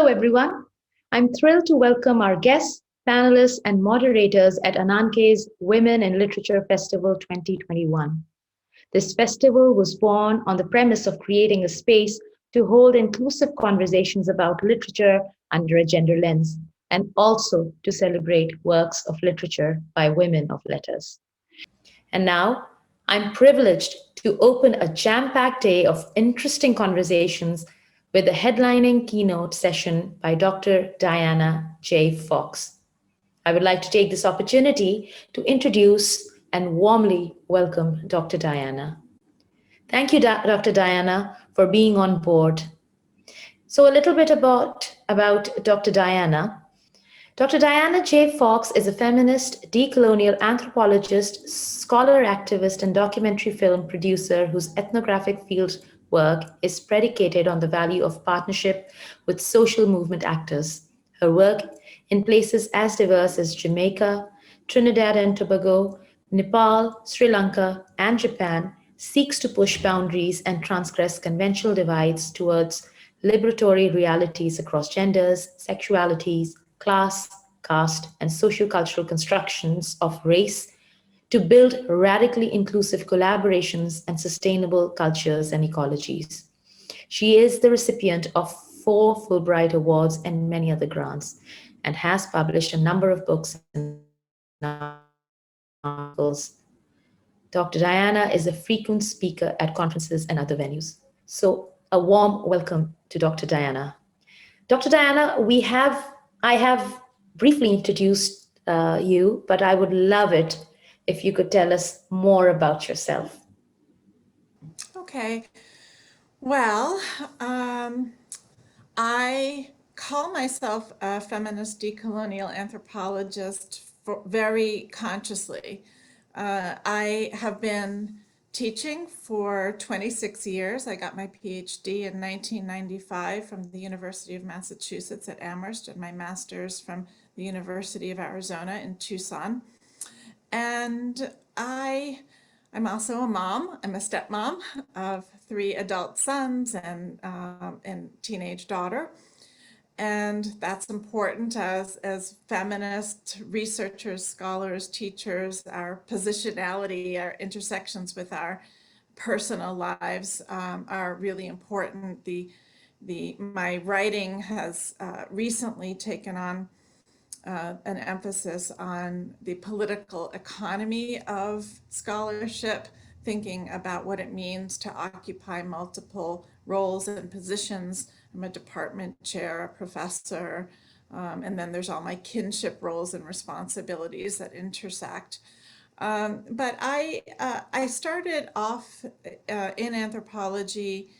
everyone. I'm thrilled to welcome our guests, panelists, and moderators at Ananke's Women in Literature Festival 2021. This festival was born on the premise of creating a space to hold inclusive conversations about literature under a gender lens, and also to celebrate works of literature by women of letters. And now, I'm privileged to open a jam packed day of interesting conversations with a headlining keynote session by Dr. Diana J. Fox. I would like to take this opportunity to introduce and warmly welcome Dr. Diana. Thank you, Dr. Diana, for being on board. So, a little bit about Dr. Diana. Dr. Diana J. Fox is a feminist, decolonial anthropologist, scholar, activist, and documentary film producer whose ethnographic field work is predicated on the value of partnership with social movement actors. Her work in places as diverse as Jamaica, Trinidad and Tobago, Nepal, Sri Lanka, and Japan seeks to push boundaries and transgress conventional divides towards liberatory realities across genders, sexualities, class, caste, and sociocultural constructions of race to build radically inclusive collaborations and sustainable cultures and ecologies. She is the recipient of 4 Fulbright Awards and many other grants, and has published a number of books and articles. Dr. Diana is a frequent speaker at conferences and other venues. So, a warm welcome to Dr. Diana. Dr. Diana, I have briefly introduced you, but I would love it if you could tell us more about yourself. Okay. Well, I call myself a feminist decolonial anthropologist very consciously. I have been teaching for 26 years. I got my PhD in 1995 from the University of Massachusetts at Amherst and my master's from the University of Arizona in Tucson. And I'm also a mom. I'm a stepmom of 3 adult sons and teenage daughter. And that's important as feminist researchers, scholars, teachers. Our positionality, our intersections with our personal lives are really important. My writing has recently taken on an emphasis on the political economy of scholarship, thinking about what it means to occupy multiple roles and positions. I'm a department chair, a professor, and then there's all my kinship roles and responsibilities that intersect. But I started off in anthropology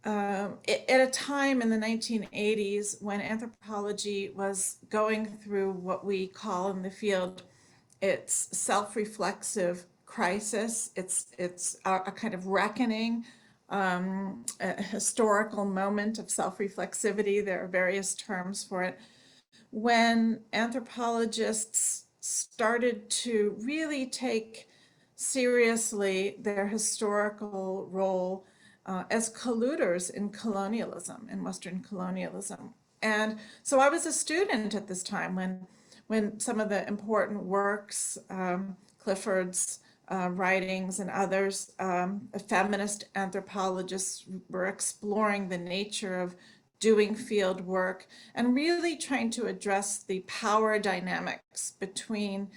at a time in the 1980s when anthropology was going through what we call in the field its self-reflexive crisis. It's a kind of reckoning, a historical moment of self-reflexivity. There are various terms for it. When anthropologists started to really take seriously their historical role as colluders in colonialism, in Western colonialism. And so I was a student at this time when some of the important works, Clifford's writings and others, feminist anthropologists were exploring the nature of doing field work and really trying to address the power dynamics between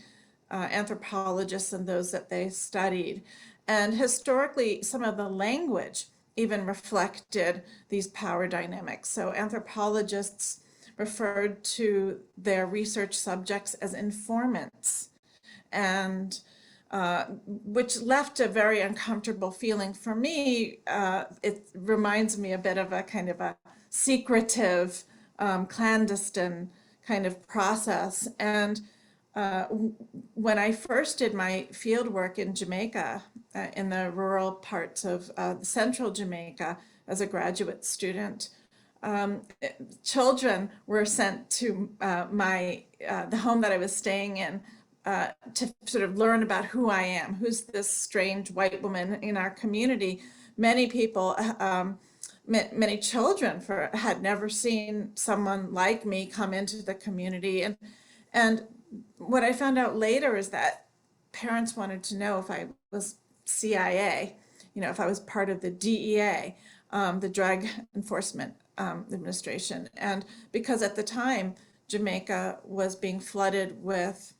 anthropologists and those that they studied. And historically, some of the language even reflected these power dynamics. So anthropologists referred to their research subjects as informants, and which left a very uncomfortable feeling for me. It reminds me a bit of a kind of a secretive, clandestine kind of process. And when I first did my field work in Jamaica, in the rural parts of central Jamaica as a graduate student, children were sent to the home that I was staying in to sort of learn about who I am, who's this strange white woman in our community. Many people many children had never seen someone like me come into the community. And what I found out later is that parents wanted to know if I was CIA, if I was part of the DEA, the Drug Enforcement Administration. And because at the time, Jamaica was being flooded with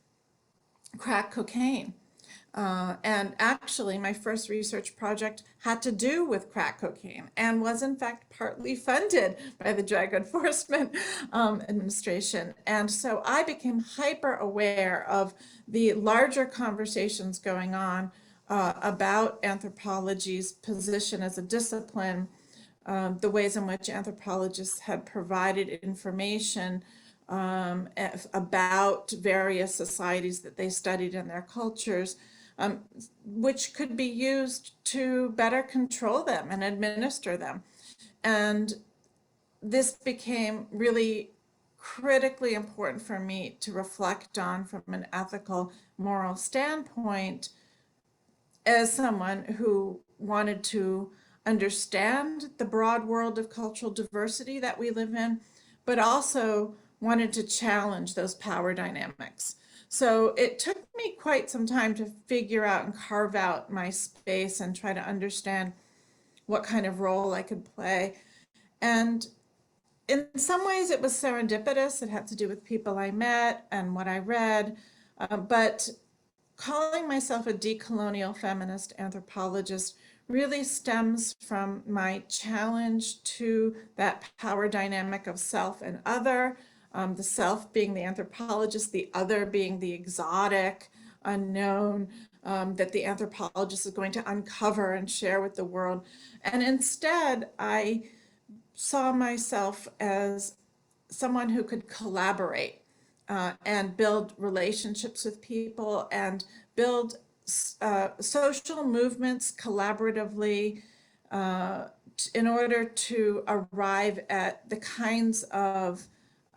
crack cocaine. And actually, my first research project had to do with crack cocaine and was, in fact, partly funded by the Drug Enforcement Administration. And so I became hyper aware of the larger conversations going on about anthropology's position as a discipline, the ways in which anthropologists had provided information about various societies that they studied and their cultures, which could be used to better control them and administer them. And this became really critically important for me to reflect on from an ethical, moral standpoint as someone who wanted to understand the broad world of cultural diversity that we live in, but also wanted to challenge those power dynamics. So it took me quite some time to figure out and carve out my space and try to understand what kind of role I could play. And in some ways it was serendipitous. It had to do with people I met and what I read. But calling myself a decolonial feminist anthropologist really stems from my challenge to that power dynamic of self and other, the self being the anthropologist, the other being the exotic, unknown, that the anthropologist is going to uncover and share with the world. And instead, I saw myself as someone who could collaborate and build relationships with people and build social movements collaboratively in order to arrive at the kinds of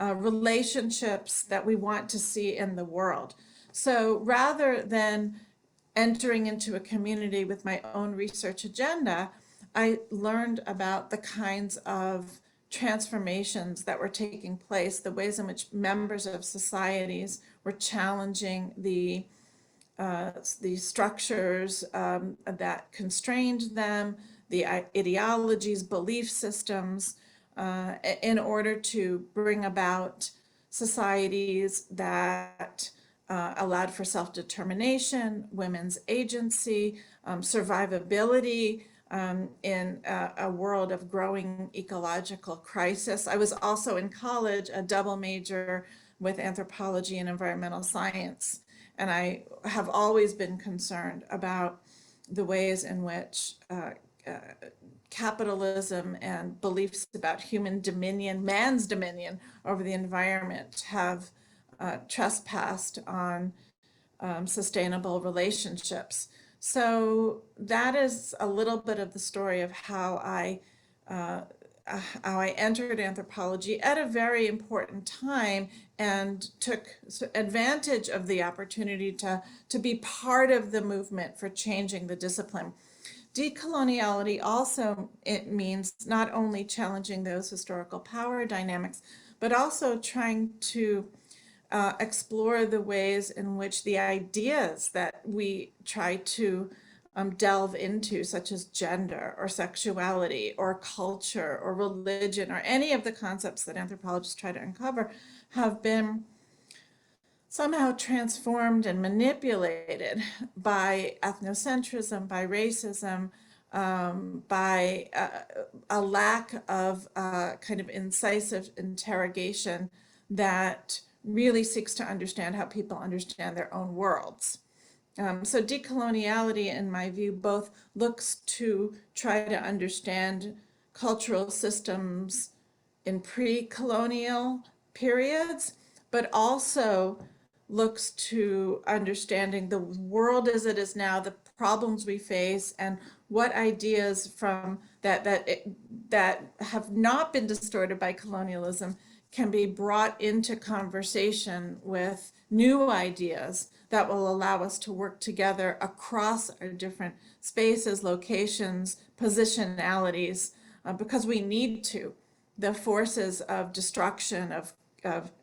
relationships that we want to see in the world. So rather than entering into a community with my own research agenda, I learned about the kinds of transformations that were taking place, the ways in which members of societies were challenging the structures that constrained them, the ideologies, belief systems, in order to bring about societies that allowed for self-determination, women's agency, survivability, in a world of growing ecological crisis. I was also in college a double major with anthropology and environmental science, and I have always been concerned about the ways in which capitalism and beliefs about human dominion, man's dominion over the environment have trespassed on sustainable relationships. So that is a little bit of the story of how I entered anthropology at a very important time and took advantage of the opportunity to be part of the movement for changing the discipline. Decoloniality also, it means not only challenging those historical power dynamics, but also trying to explore the ways in which the ideas that we try to delve into, such as gender or sexuality or culture or religion or any of the concepts that anthropologists try to uncover, have been somehow transformed and manipulated by ethnocentrism, by racism, by a lack of kind of incisive interrogation that really seeks to understand how people understand their own worlds. So decoloniality, in my view, both looks to try to understand cultural systems in pre-colonial periods, but also looks to understanding the world as it is now, the problems we face, and what ideas from that have not been distorted by colonialism can be brought into conversation with new ideas that will allow us to work together across our different spaces, locations, positionalities, because we need to. The forces of destruction, of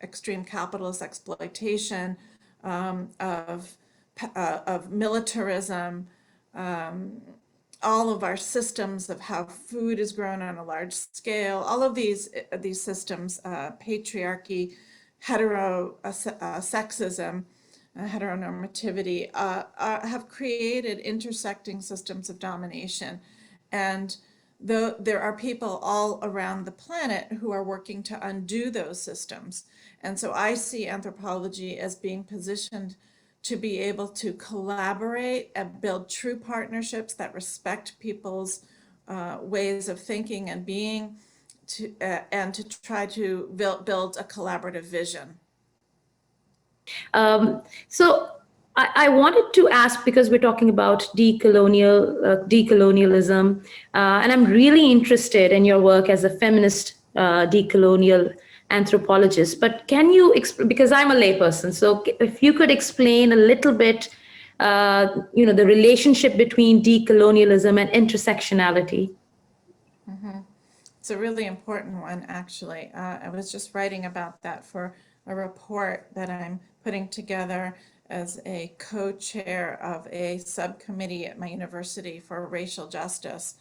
extreme capitalist exploitation, of militarism, all of our systems of how food is grown on a large scale, all of these systems, patriarchy, sexism, heteronormativity, have created intersecting systems of domination. And though there are people all around the planet who are working to undo those systems. And so I see anthropology as being positioned to be able to collaborate and build true partnerships that respect people's ways of thinking and being, and to try to build a collaborative vision. So I wanted to ask, because we're talking about decolonialism, and I'm really interested in your work as a feminist decolonial anthropologist. But can you, because I'm a layperson, so if you could explain a little bit, the relationship between decolonialism and intersectionality. It's a really important one, actually. I was just writing about that for a report that I'm putting together as a co-chair of a subcommittee at my university for racial justice,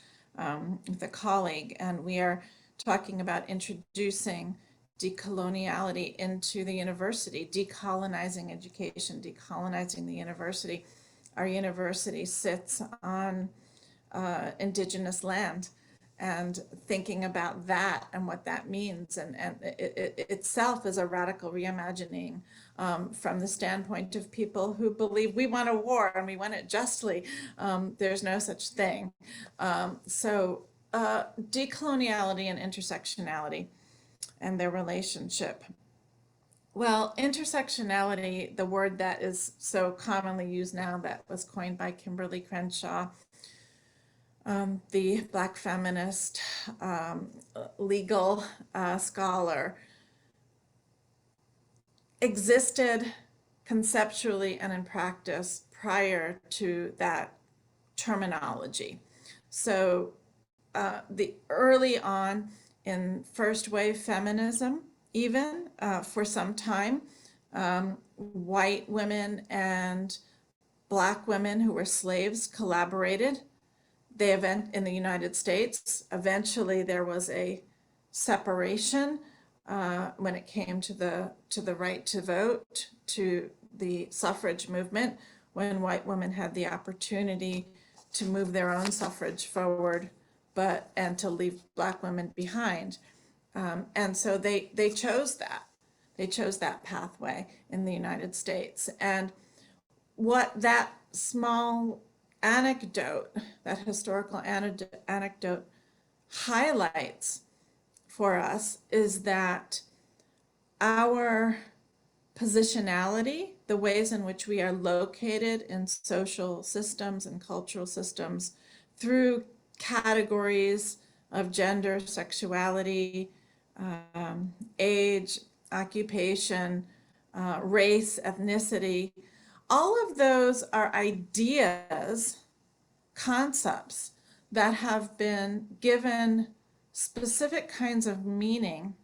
with a colleague. And we are talking about introducing decoloniality into the university, decolonizing education, decolonizing the university. Our university sits on indigenous land, and thinking about that and what that means, and it itself is a radical reimagining, from the standpoint of people who believe we want a war and we want it justly. There's no such thing. So decoloniality and intersectionality and their relationship. Well, intersectionality, the word that is so commonly used now, that was coined by Kimberly Crenshaw, the Black feminist, legal scholar, existed conceptually and in practice prior to that terminology. So the early on in first wave feminism, even for some time, white women and Black women who were slaves collaborated. They in the United States, eventually there was a separation when it came to the right to vote, to the suffrage movement, when white women had the opportunity to move their own suffrage forward, and to leave Black women behind. And so they chose that. They chose that pathway in the United States. And what that small anecdote, that historical anecdote, highlights for us is that our positionality, the ways in which we are located in social systems and cultural systems through categories of gender, sexuality, age, occupation, race, ethnicity, all of those are ideas, concepts that have been given specific kinds of meaning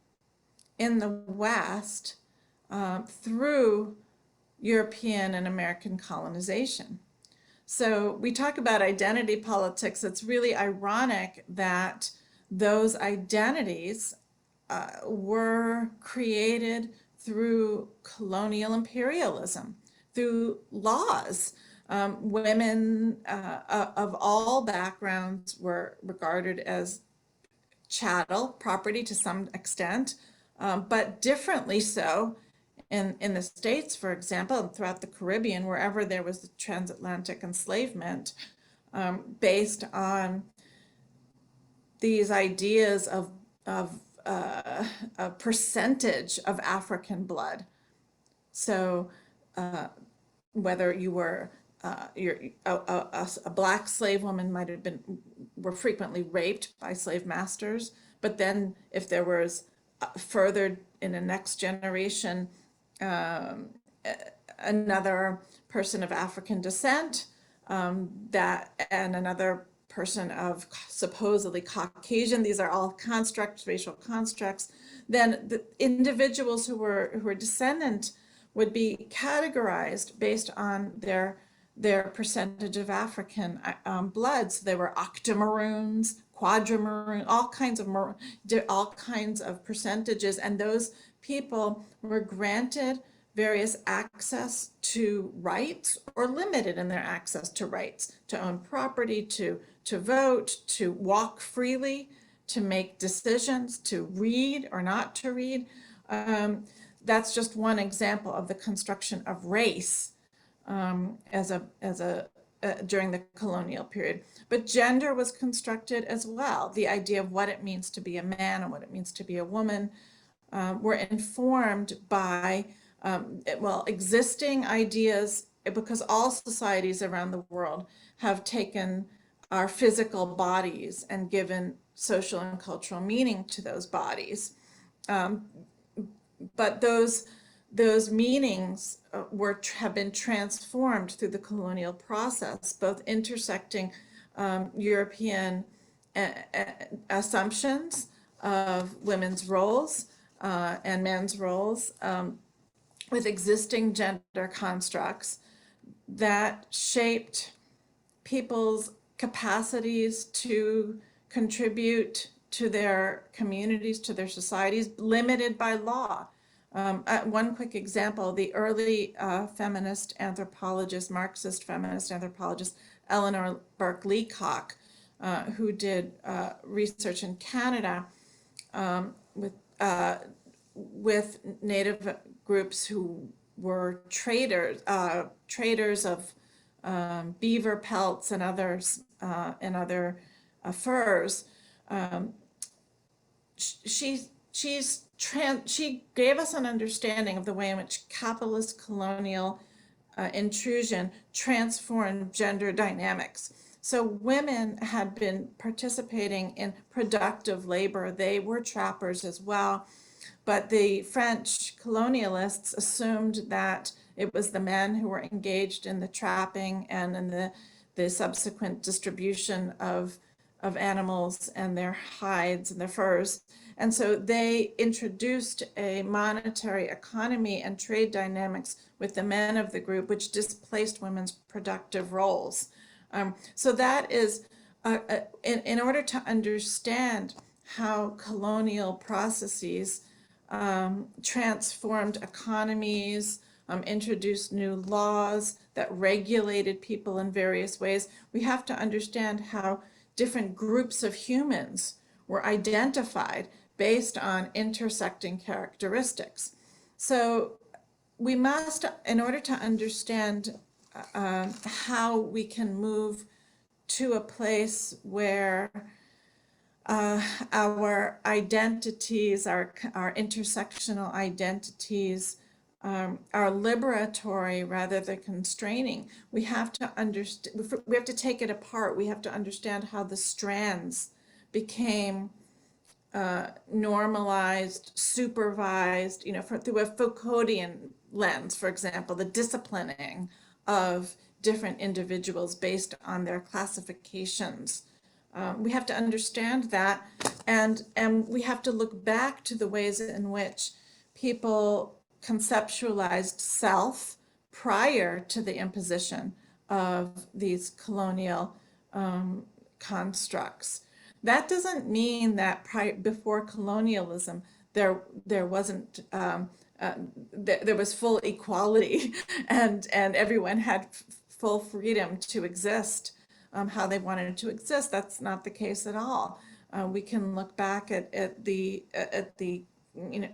in the West through European and American colonization. So we talk about identity politics. It's really ironic that those identities were created through colonial imperialism, through laws. Women of all backgrounds were regarded as chattel, property to some extent, but differently so in the States, for example, and throughout the Caribbean, wherever there was the transatlantic enslavement, based on these ideas of a percentage of African blood. So whether you were a Black slave woman were frequently raped by slave masters, but then if there was further in the next generation, another person of African descent, and another person of supposedly Caucasian, these are all constructs, racial constructs, then the individuals who were descendant would be categorized based on their percentage of African blood. So they were octamaroons, quadramaroon, all kinds of percentages, and those people were granted various access to rights or limited in their access to rights, to own property, to vote, to walk freely, to make decisions, to read or not to read. That's just one example of the construction of race during the colonial period. But gender was constructed as well. The idea of what it means to be a man and what it means to be a woman were informed by existing ideas, because all societies around the world have taken our physical bodies and given social and cultural meaning to those bodies. But those meanings have been transformed through the colonial process, both intersecting European assumptions of women's roles and men's roles with existing gender constructs that shaped people's capacities to contribute to their communities, to their societies, limited by law. One quick example, the early feminist anthropologist, Marxist feminist anthropologist, Eleanor Burke Leacock, who did research in Canada with Native groups who were traders of beaver pelts and other furs. She gave us an understanding of the way in which capitalist colonial intrusion transformed gender dynamics. So women had been participating in productive labor. They were trappers as well. But the French colonialists assumed that it was the men who were engaged in the trapping and in the subsequent distribution of animals and their hides and their furs. And so they introduced a monetary economy and trade dynamics with the men of the group, which displaced women's productive roles. So that is, in order to understand how colonial processes transformed economies, introduced new laws that regulated people in various ways, we have to understand how different groups of humans were identified based on intersecting characteristics. So we must, in order to understand how we can move to a place where our identities, our intersectional identities, are liberatory rather than constraining. We have to understand. We have to take it apart. We have to understand how the strands became normalized, supervised. Through a Foucauldian lens, for example, the disciplining of different individuals based on their classifications. We have to understand that, and we have to look back to the ways in which people conceptualized self prior to the imposition of these colonial constructs. That doesn't mean that before colonialism there wasn't there was full equality and everyone had full freedom to exist how they wanted to exist. That's not the case at all. We can look back at the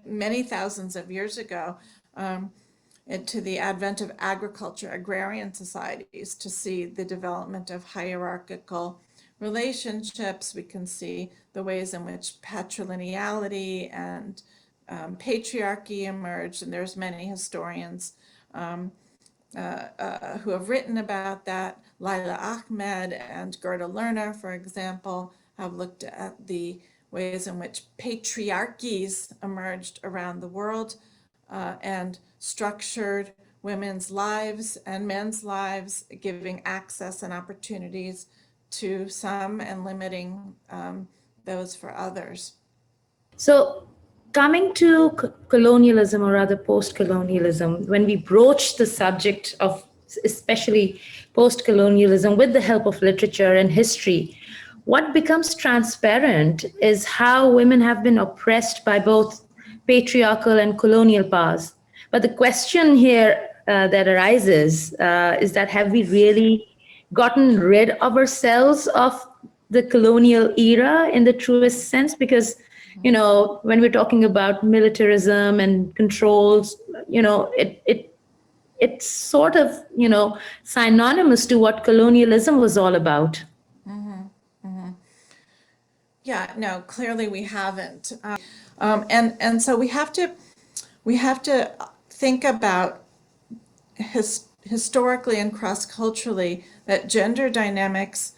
many thousands of years ago to the advent of agriculture, agrarian societies, to see the development of hierarchical relationships. We can see the ways in which patrilineality and patriarchy emerged, and there's many historians who have written about that. Laila Ahmed and Gerda Lerner, for example, have looked at the ways in which patriarchies emerged around the world and structured women's lives and men's lives, giving access and opportunities to some and limiting those for others. So, coming to colonialism, or rather post colonialism, when we broach the subject of especially post colonialism with the help of literature and history, what becomes transparent is how women have been oppressed by both patriarchal and colonial powers. But the question here that arises is that have we really gotten rid of ourselves of the colonial era in the truest sense? Because when we're talking about militarism and controls, it's sort of synonymous to what colonialism was all about. Yeah, no, clearly we haven't, and so we have to think about historically and cross-culturally that gender dynamics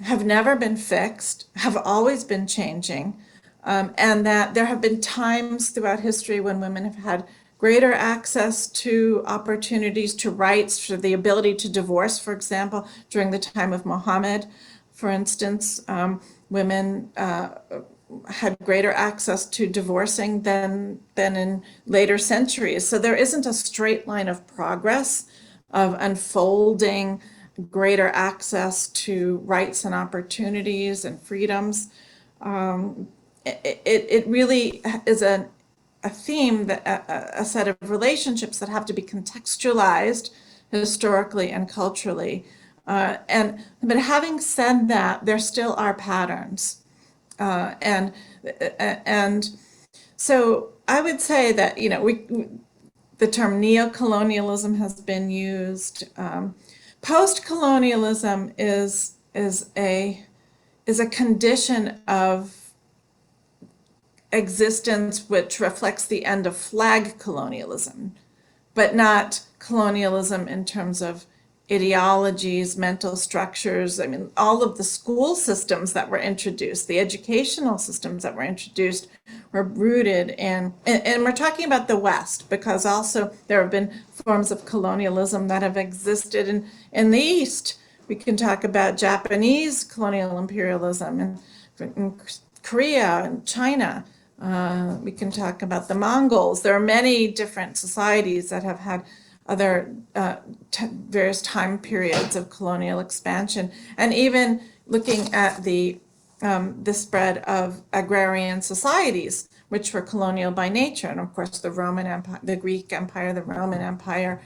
have never been fixed, have always been changing, and that there have been times throughout history when women have had greater access to opportunities, to rights, for the ability to divorce, for example, during the time of Muhammad, for instance, women had greater access to divorcing than in later centuries. So there isn't a straight line of progress of unfolding greater access to rights and opportunities and freedoms. It really is a theme, that a set of relationships that have to be contextualized historically and culturally. But having said that, there still are patterns, and so I would say that the term neocolonialism has been used. Post-colonialism is a condition of existence which reflects the end of flag colonialism, but not colonialism in terms of ideologies, mental structures. I mean, all of the school systems that were introduced, the educational systems that were introduced, were rooted in, and we're talking about the West, because also there have been forms of colonialism that have existed in the East. We can talk about Japanese colonial imperialism in Korea and China. We can talk about the Mongols. There are many different societies that have had other various time periods of colonial expansion, and even looking at the spread of agrarian societies, which were colonial by nature, and of course the Roman Empire, the Greek Empire, the Roman Empire,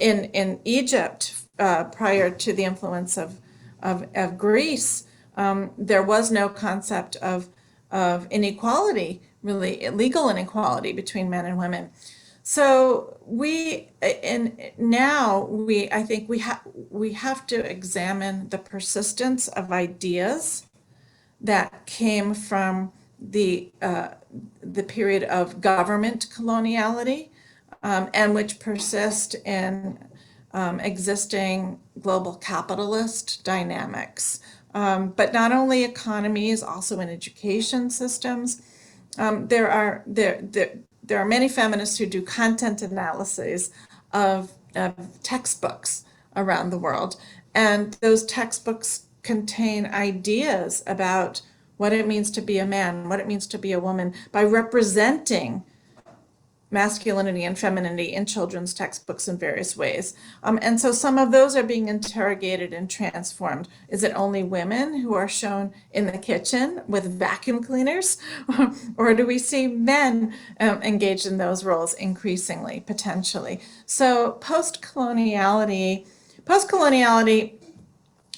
in Egypt prior to the influence of Greece, there was no concept of inequality, really legal inequality between men and women. So I think we have to examine the persistence of ideas that came from the period of government coloniality, and which persist in existing global capitalist dynamics, but not only economies, also in education systems. There are many feminists who do content analyses of textbooks around the world, and those textbooks contain ideas about what it means to be a man, what it means to be a woman, by representing masculinity and femininity in children's textbooks in various ways. And so some of those are being interrogated and transformed. Is it only women who are shown in the kitchen with vacuum cleaners? Or do we see men engaged in those roles increasingly, potentially? So post-coloniality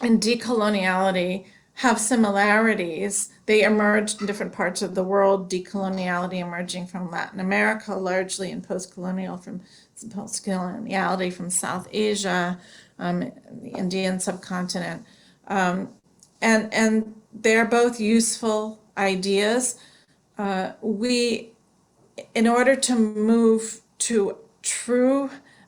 and decoloniality have similarities. They emerged in different parts of the world. Decoloniality emerging from Latin America, largely, and post-coloniality from South Asia, the Indian subcontinent, and they're both useful ideas. In order to move to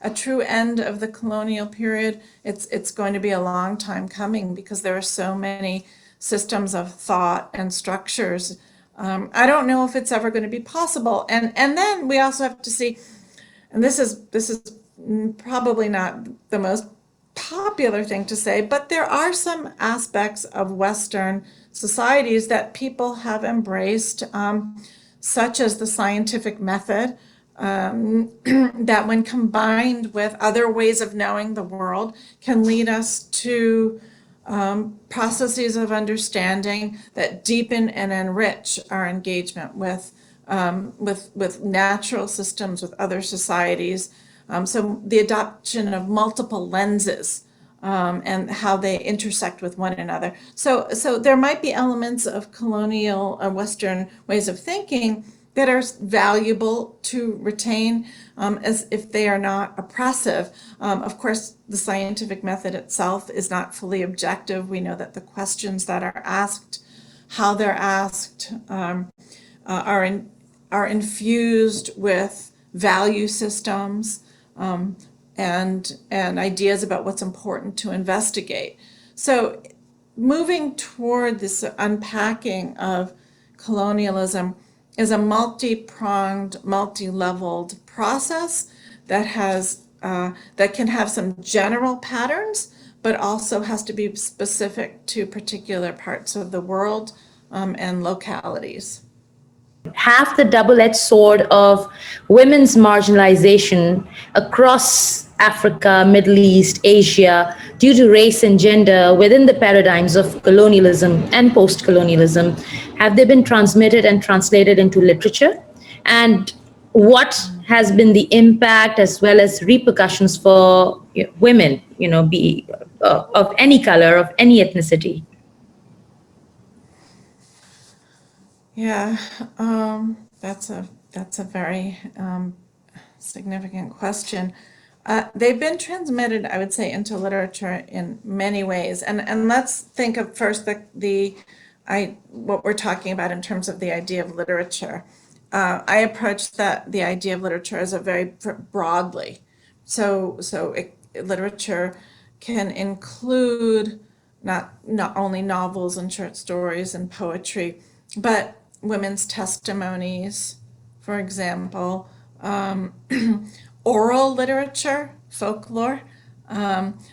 a true end of the colonial period, it's going to be a long time coming, because there are so many systems of thought and structures. I don't know if it's ever going to be possible. And then we also have to see, and this is probably not the most popular thing to say, but there are some aspects of Western societies that people have embraced, such as the scientific method, that when combined with other ways of knowing the world can lead us to processes of understanding that deepen and enrich our engagement with natural systems, with other societies. So the adoption of multiple lenses and how they intersect with one another. So there might be elements of colonial Western ways of thinking that are valuable to retain as if they are not oppressive. Of course, the scientific method itself is not fully objective. We know that the questions that are asked, how they're asked, are infused with value systems and ideas about what's important to investigate. So moving toward this unpacking of colonialism is a multi-pronged, multi-leveled process that that can have some general patterns, but also has to be specific to particular parts of the world and localities. Have the double-edged sword of women's marginalization across Africa, Middle East, Asia, due to race and gender within the paradigms of colonialism and post-colonialism? Have they been transmitted and translated into literature? And what has been the impact as well as repercussions for women, be of any color, of any ethnicity? Yeah, that's a very significant question. They've been transmitted, I would say, into literature in many ways. And let's think of first what we're talking about in terms of the idea of literature. I approach the idea of literature as a very broadly. Literature can include not only novels and short stories and poetry, but women's testimonies, for example, oral literature, folklore.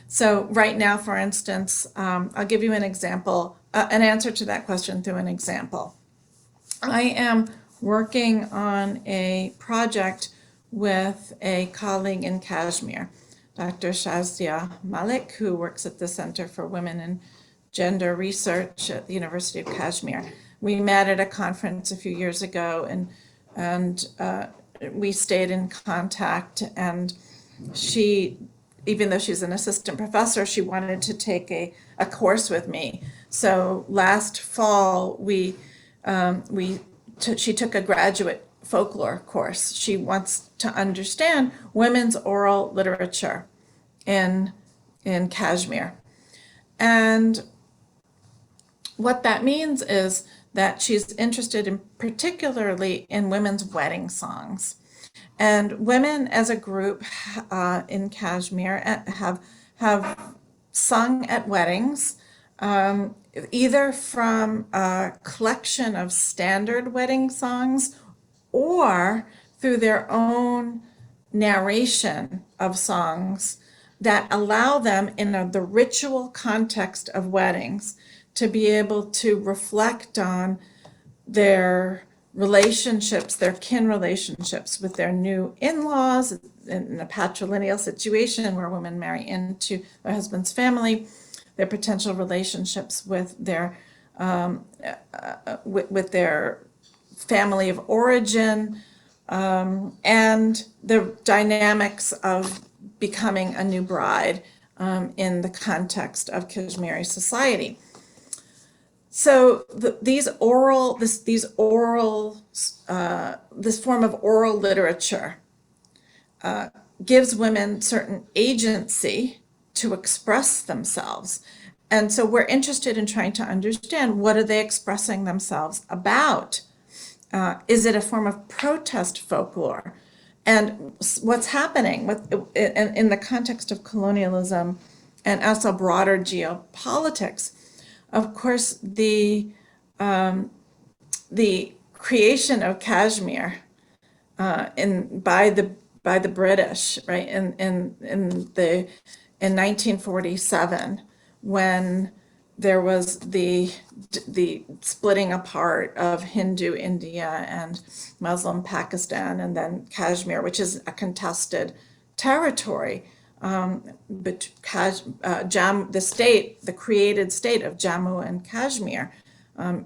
So right now, for instance, I'll give you an example, an answer to that question through an example. I am working on a project with a colleague in Kashmir, Dr. Shazia Malik, who works at the Center for Women and Gender Research at the University of Kashmir. We met at a conference a few years ago, and we stayed in contact. And she, even though she's an assistant professor, she wanted to take a course with me. So last fall, she took a graduate folklore course. She wants to understand women's oral literature in Kashmir. And what that means is that she's interested in particularly in women's wedding songs. And women as a group in Kashmir have sung at weddings, either from a collection of standard wedding songs or through their own narration of songs that allow them in the ritual context of weddings to be able to reflect on their relationships, their kin relationships with their new in-laws in a patrilineal situation where women marry into their husband's family, their potential relationships with their family of origin, and the dynamics of becoming a new bride in the context of Kashmiri society. So this form of oral literature gives women certain agency to express themselves. And so we're interested in trying to understand, what are they expressing themselves about? Is it a form of protest folklore? And what's happening in the context of colonialism and also broader geopolitics? Of course, the creation of Kashmir by the British, right, in in 1947 when there was the splitting apart of Hindu India and Muslim Pakistan, and then Kashmir, which is a contested territory. But the created state of Jammu and Kashmir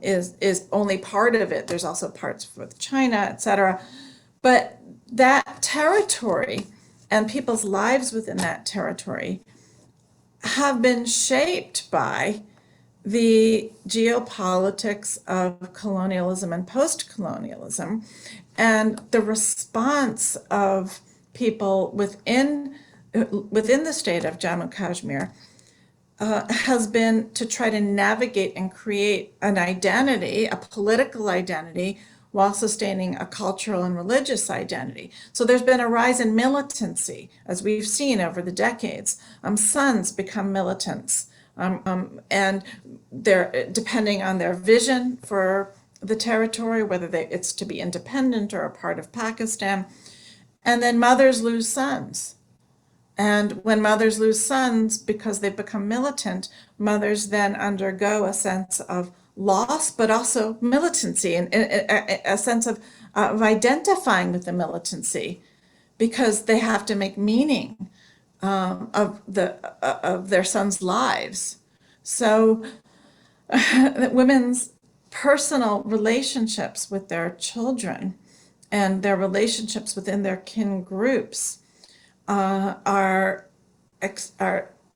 is only part of it. There's also parts with China, etc. But that territory and people's lives within that territory have been shaped by the geopolitics of colonialism and post-colonialism, and the response of people within the state of Jammu Kashmir has been to try to navigate and create an identity, a political identity, while sustaining a cultural and religious identity. So there's been a rise in militancy, as we've seen over the decades. Sons become militants, and they're depending on their vision for the territory, whether it's to be independent or a part of Pakistan. And then mothers lose sons. And when mothers lose sons because they've become militant, mothers then undergo a sense of loss, but also militancy, and a sense of identifying with the militancy, because they have to make meaning of their sons' lives. So women's personal relationships with their children and their relationships within their kin groups are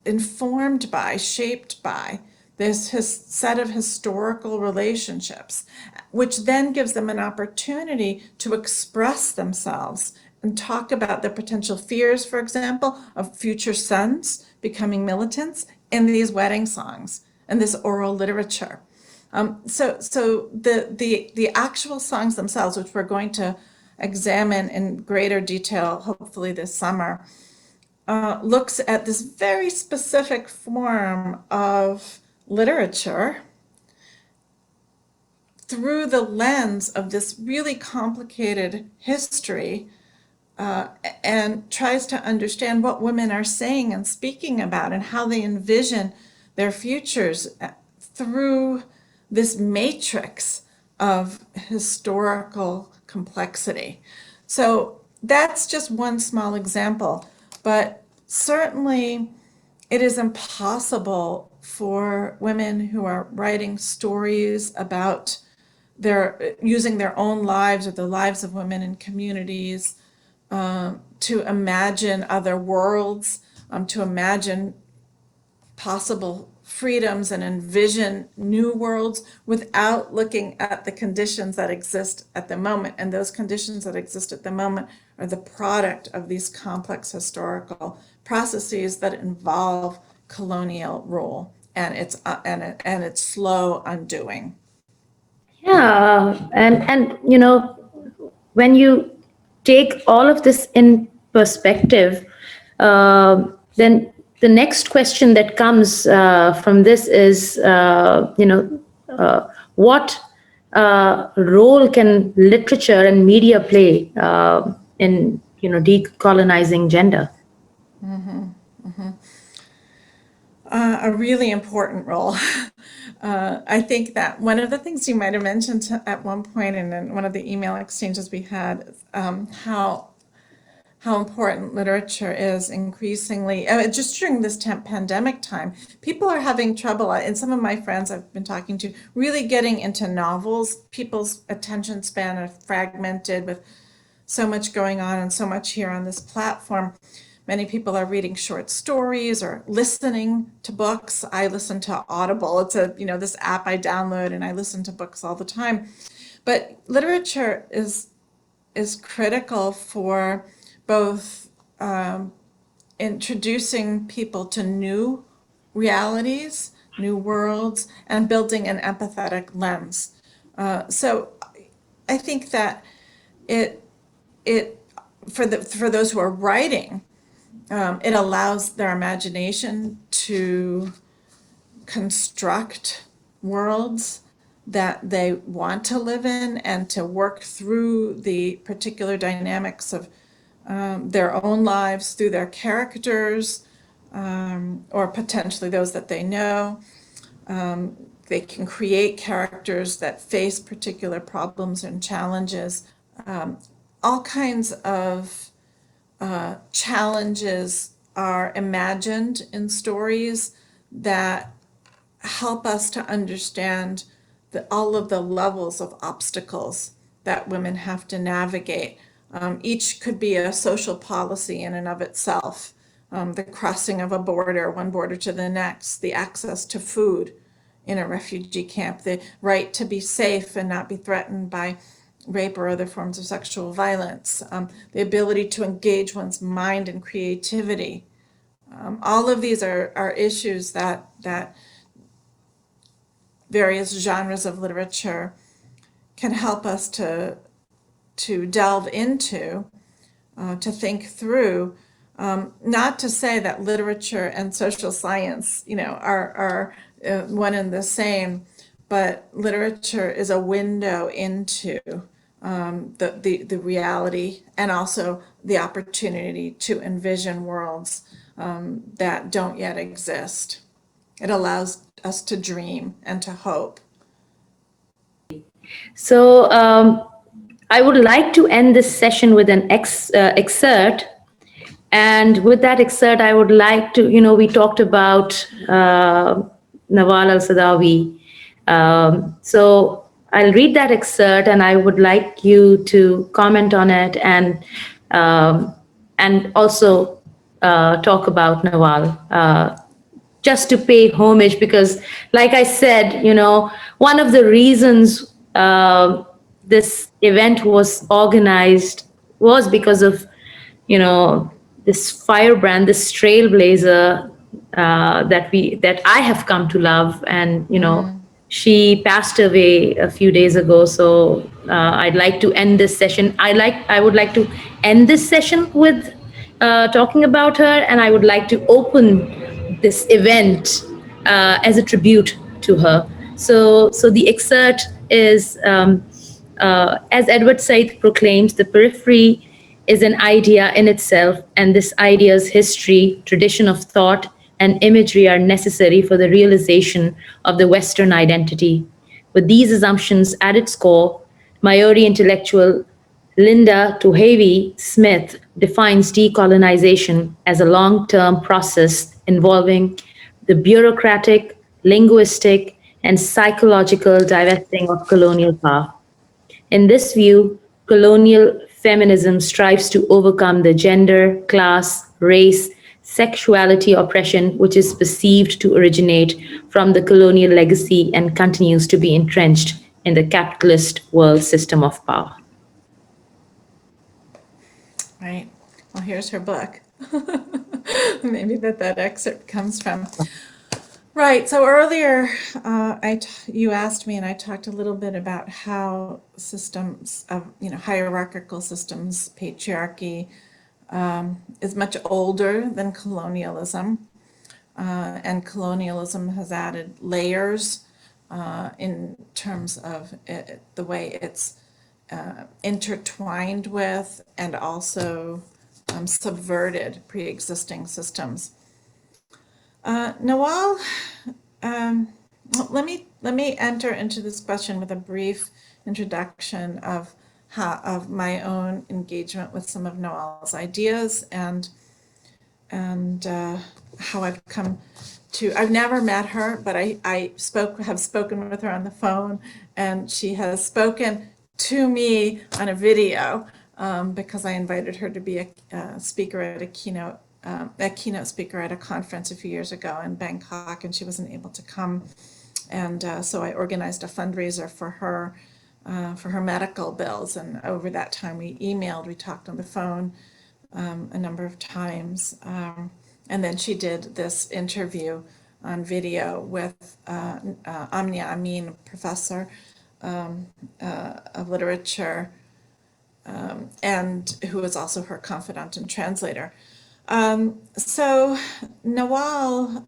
informed by, shaped by this set of historical relationships, which then gives them an opportunity to express themselves and talk about the potential fears, for example, of future sons becoming militants in these wedding songs and this oral literature. So the actual songs themselves, which we're going to examine in greater detail, hopefully this summer, looks at this very specific form of literature through the lens of this really complicated history, and tries to understand what women are saying and speaking about and how they envision their futures through this matrix of historical complexity. So that's just one small example, but certainly it is impossible for women who are writing stories about using their own lives or the lives of women in communities to imagine other worlds, to imagine possible freedoms and envision new worlds without looking at the conditions that exist at the moment. And those conditions that exist at the moment are the product of these complex historical processes that involve colonial rule and its slow undoing. Yeah, and when you take all of this in perspective, then the next question that comes from this is, what role can literature and media play in decolonizing gender? A really important role. I think that one of the things you might have mentioned at one point in one of the email exchanges we had, how important literature is increasingly, just during this pandemic time. People are having trouble, and some of my friends I've been talking to, really getting into novels. People's attention span are fragmented with so much going on and so much here on this platform. Many people are reading short stories or listening to books. I listen to Audible. It's this app I download, and I listen to books all the time. But literature is critical for both introducing people to new realities, new worlds, and building an empathetic lens. So I think that it for those who are writing, it allows their imagination to construct worlds that they want to live in and to work through the particular dynamics of their own lives, through their characters, or potentially those that they know. They can create characters that face particular problems and challenges. All kinds of challenges are imagined in stories that help us to understand all of the levels of obstacles that women have to navigate. Each could be a social policy in and of itself. The crossing of a border, one border to the next, the access to food in a refugee camp, the right to be safe and not be threatened by rape or other forms of sexual violence, the ability to engage one's mind and creativity. All of these are issues that various genres of literature can help us to delve into, to think through. Not to say that literature and social science, are one and the same, but literature is a window into the reality and also the opportunity to envision worlds that don't yet exist. It allows us to dream and to hope. So I would like to end this session with an excerpt. And with that excerpt, I would like to, we talked about Nawal al-Saadawi. So I'll read that excerpt, and I would like you to comment on it and also talk about Nawal. Just to pay homage, because like I said, one of the reasons this event was organized was because of this firebrand, this trailblazer that I have come to love. And she passed away a few days ago, so I'd like to end this session. I would like to end this session with talking about her, and I would like to open this event as a tribute to her. So the excerpt is, as Edward Said proclaims, the periphery is an idea in itself, and this idea's history, tradition of thought, and imagery are necessary for the realization of the Western identity. With these assumptions at its core, Maori intellectual Linda Tuhevi Smith defines decolonization as a long term process involving the bureaucratic, linguistic, and psychological divesting of colonial power. In this view, colonial feminism strives to overcome the gender, class, race, sexuality oppression which is perceived to originate from the colonial legacy and continues to be entrenched in the capitalist world system of power. Right. Well, here's her book. Maybe that excerpt comes from. Right. So earlier, you asked me, and I talked a little bit about how systems of hierarchical systems, patriarchy, is much older than colonialism, and colonialism has added layers in terms of the way it's intertwined with and also subverted pre-existing systems. Nawal, let me enter into this question with a brief introduction of my own engagement with some of Nawal's ideas and how I've come to. I've never met her, but I have spoken with her on the phone, and she has spoken to me on a video because I invited her to be a speaker at a keynote speaker at a conference a few years ago in Bangkok, and she wasn't able to come. And so I organized a fundraiser for her medical bills. And over that time, we emailed, we talked on the phone a number of times. And then she did this interview on video with Amnia Amin, professor of literature, and who was also her confidant and translator. So Nawal,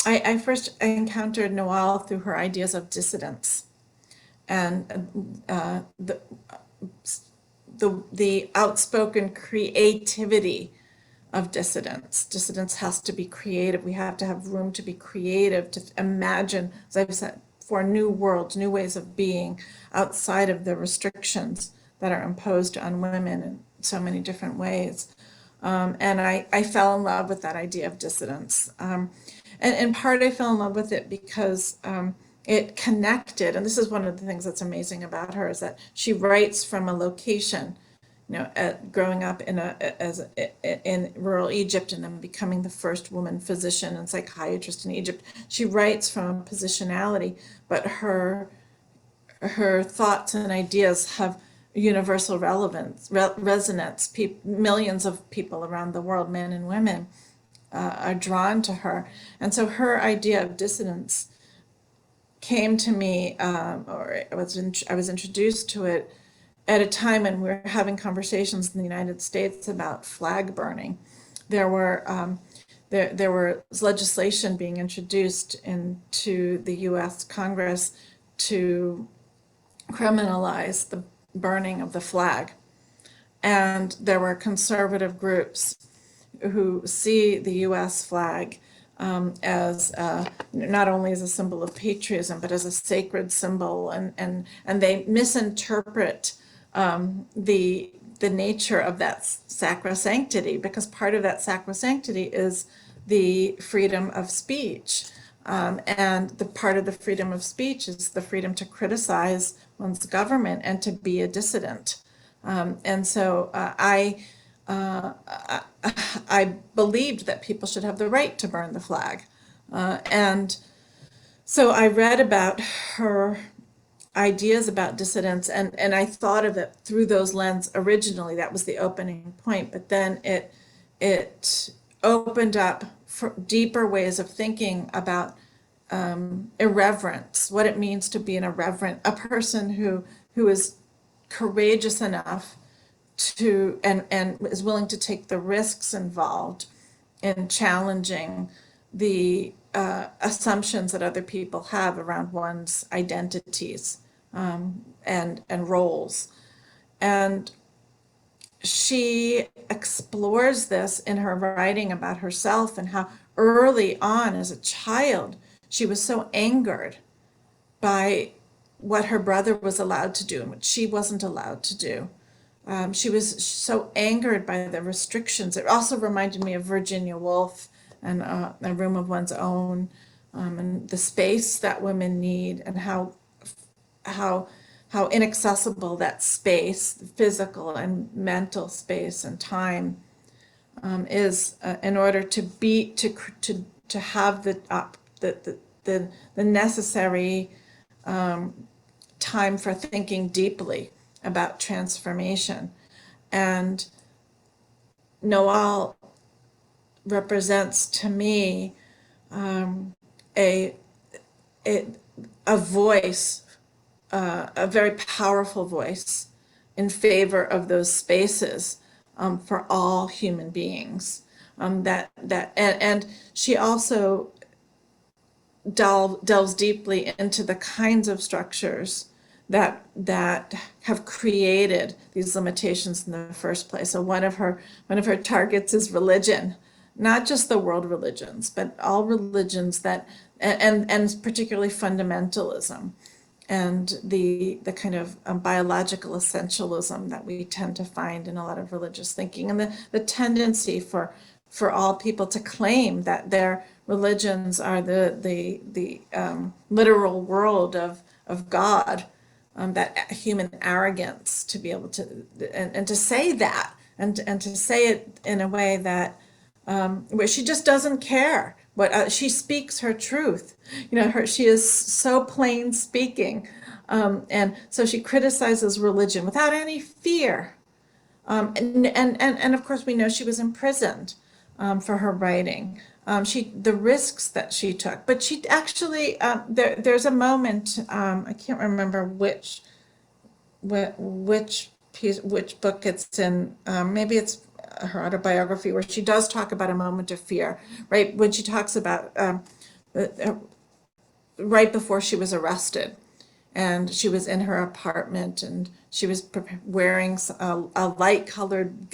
I first encountered Nawal through her ideas of dissidence and the outspoken creativity of dissidence. Dissidence has to be creative. We have to have room to be creative, to imagine, as I've said, for new worlds, new ways of being outside of the restrictions that are imposed on women in so many different ways. And I fell in love with that idea of dissidence. And in part, I fell in love with it because it connected, and this is one of the things that's amazing about her, is that she writes from a location, growing up in rural Egypt and then becoming the first woman physician and psychiatrist in Egypt. She writes from positionality, but her thoughts and ideas have universal relevance, resonance. Millions of people around the world, men and women, are drawn to her. And so her idea of dissidence came to me, or I was introduced to it at a time when we were having conversations in the United States about flag burning. There was legislation being introduced into the U.S. Congress to criminalize the burning of the flag. And there were conservative groups who see the U.S. flag as not only as a symbol of patriotism, but as a sacred symbol, and they misinterpret the nature of that sacrosanctity, because part of that sacrosanctity is the freedom of speech. And the part of the freedom of speech is the freedom to criticize one's government and to be a dissident. And so I believed that people should have the right to burn the flag. And so I read about her ideas about dissidence, and I thought of it through those lenses originally. That was the opening point, but then it opened up for deeper ways of thinking about irreverence, what it means to be a person who is courageous enough to and is willing to take the risks involved in challenging the assumptions that other people have around one's identities and roles. And she explores this in her writing about herself, and how early on as a child she was so angered by what her brother was allowed to do and what she wasn't allowed to do. She was so angered by the restrictions. It also reminded me of Virginia Woolf and A Room of One's Own, and the space that women need, and how inaccessible that space, physical and mental space and time, is in order to have the necessary time for thinking deeply about transformation. And Noel represents to me a voice, a very powerful voice in favor of those spaces for all human beings. And she also delves deeply into the kinds of structures that have created these limitations in the first place. So one of her targets is religion, not just the world religions, but all religions that, and particularly fundamentalism, and the kind of biological essentialism that we tend to find in a lot of religious thinking, and the tendency for all people to claim that their religions are the literal world of God, that human arrogance to be able to and to say that, and to say it in a way that where she just doesn't care what she speaks her truth. She is so plain speaking, and so she criticizes religion without any fear. And of course we know she was imprisoned for her writing. The risks that she took, but she actually there's a moment, I can't remember which book it's in. Maybe it's her autobiography, where she does talk about a moment of fear, right? When she talks about right before she was arrested, and she was in her apartment, and she was wearing a light colored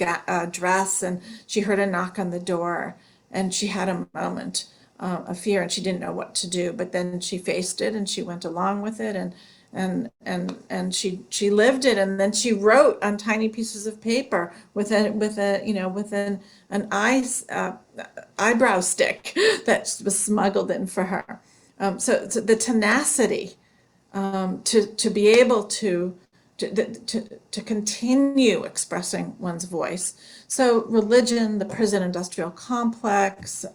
dress, and she heard a knock on the door, and she had a moment of fear, and she didn't know what to do, but then she faced it and she went along with it, and she lived it, and then she wrote on tiny pieces of paper with an eyebrow stick that was smuggled in for her. So the tenacity to be able to continue expressing one's voice. So religion, the prison industrial complex,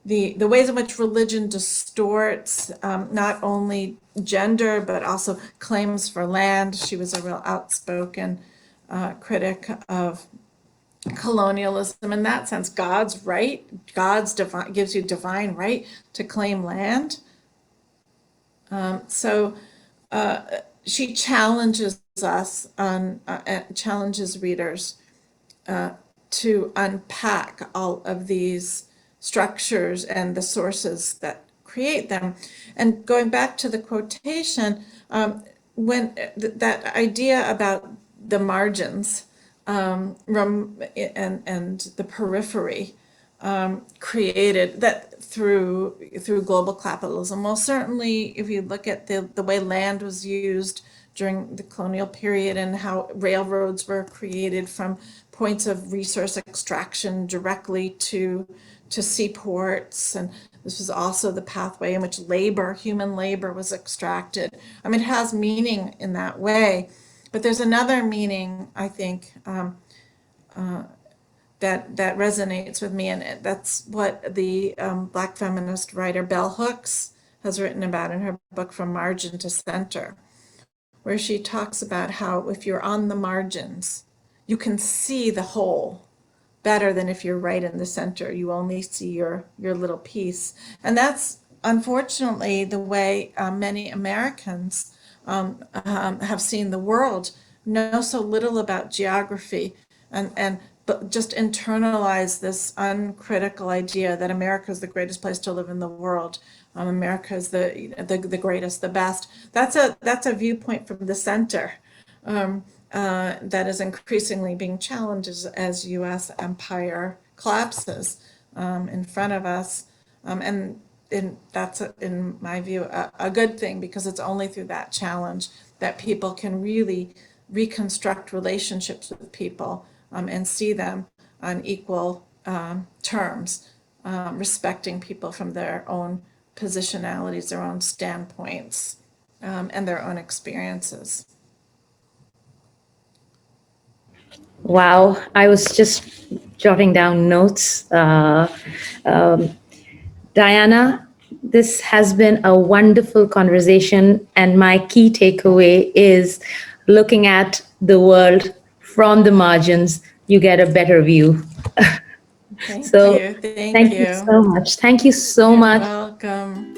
the ways in which religion distorts not only gender, but also claims for land. She was a real outspoken critic of colonialism in that sense. God's right, God's divine, gives you divine right to claim land. So she challenges us challenges readers to unpack all of these structures and the sources that create them. And going back to the quotation, when that idea about the margins and the periphery created that through global capitalism. Well, certainly, if you look at the way land was used during the colonial period and how railroads were created from points of resource extraction directly to seaports, and this was also the pathway in which human labor was extracted. I mean, it has meaning in that way, but there's another meaning, I think, that resonates with me, and that's what the Black feminist writer Bell Hooks has written about in her book From Margin to Center, where she talks about how if you're on the margins, you can see the whole better than if you're right in the center. You only see your little piece. And that's unfortunately the way many Americans have seen the world, know so little about geography, and but just internalize this uncritical idea that America is the greatest place to live in the world. America is the greatest, the best. That's a viewpoint from the center that is increasingly being challenged as U.S. empire collapses in front of us, and that's in my view a good thing, because it's only through that challenge that people can really reconstruct relationships with people and see them on equal terms, respecting people from their own positionalities, their own standpoints, and their own experiences. Wow, I was just jotting down notes. Diana, this has been a wonderful conversation, and my key takeaway is looking at the world from the margins, you get a better view. Thank So you. Thank thank you you. so much. Thank you so You're much. welcome.